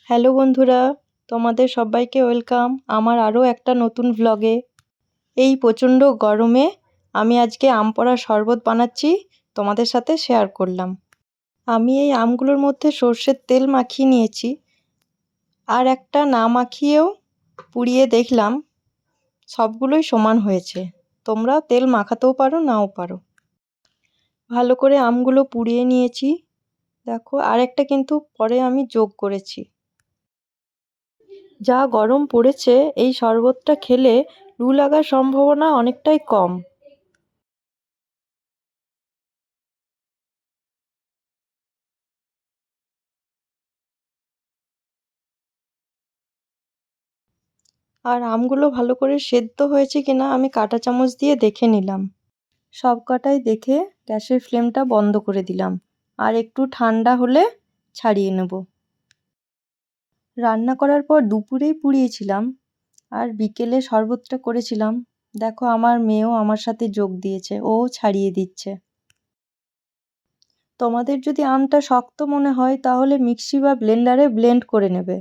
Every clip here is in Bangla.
হ্যালো বন্ধুরা, তোমাদের সবাইকে ওয়েলকাম আমার আরও একটা নতুন ভ্লগে। এই প্রচণ্ড গরমে আমি আজকে আম পোড়ার শরবত বানাচ্ছি, তোমাদের সাথে শেয়ার করলাম। আমি এই আমগুলোর মধ্যে সর্ষের তেল মাখিয়ে নিয়েছি, আর একটা না মাখিয়েও পুড়িয়ে দেখলাম সবগুলোই সমান হয়েছে। তোমরা তেল মাখাতেও পারো, নাও পারো। ভালো করে আমগুলো পুড়িয়ে নিয়েছি। দেখো, আর একটা কিন্তু পরে আমি যোগ করেছি। যা গরম পড়েছে, এই শরবতটা খেলে লু লাগার সম্ভাবনা অনেকটাই কম। আর আমগুলো ভালো করে সেদ্ধ হয়েছে কিনা আমি কাঁটা চামচ দিয়ে দেখে নিলাম। সব কটাই দেখে গ্যাসের ফ্লেমটা বন্ধ করে দিলাম, আর একটু ঠান্ডা হলে ছাড়িয়ে নেব। রান্না করার পর দুপুরেই পুড়িয়েছিলাম, আর বিকেলে শরবতটা করেছিলাম। দেখো, আমার মেয়েও আমার সাথে যোগ দিয়েছে, ও ছাড়িয়ে দিচ্ছে। তোমাদের যদি আমটা শক্ত মনে হয় তাহলে মিক্সি বা ব্লেন্ডারে ব্লেন্ড করে নেবে।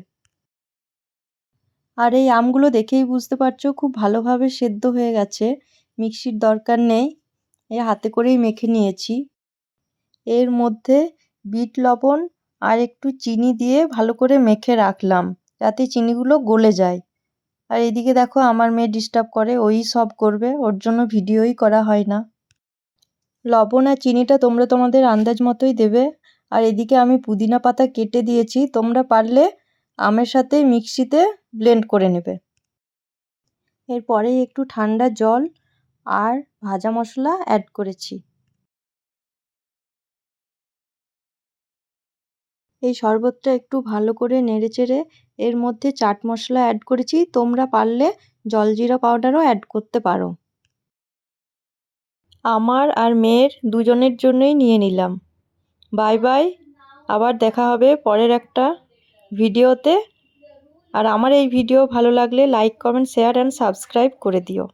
আর এই আমগুলো দেখেই বুঝতে পারছো খুব ভালোভাবে সেদ্ধ হয়ে গেছে, মিক্সির দরকার নেই। হাতে করেই মেখে নিয়েছি। এর মধ্যে বিট লবণ আর একটু চিনি দিয়ে ভালো করে মেখে রাখলাম, যাতে চিনিগুলো গলে যায়। আর এদিকে দেখো, আমার মেয়ে ডিস্টার্ব করে, ওই সব করবে, ওর জন্য ভিডিওই করা হয় না। লবণ আর চিনিটা তোমরা তোমাদের আন্দাজ মতোই দেবে। আর এদিকে আমি পুদিনা পাতা কেটে দিয়েছি, তোমরা পারলে আমের সাথে মিক্সিতে ব্লেন্ড করে নেবে। এরপরেই একটু ঠান্ডা জল আর ভাজা মশলা অ্যাড করেছি। এই শরবতটা একটু ভালো করে নেড়েচেড়ে এর মধ্যে চাট মশলা অ্যাড করেছি, তোমরা পারলে জলজিরা পাউডারও অ্যাড করতে পারো। আমার আর মেয়ের দুজনের জন্যই নিয়ে নিলাম। বাই বাই, আবার দেখা হবে পরের একটা ভিডিওতে। আর আমার এই ভিডিও ভালো লাগলে like, comment, share and subscribe করে দিও।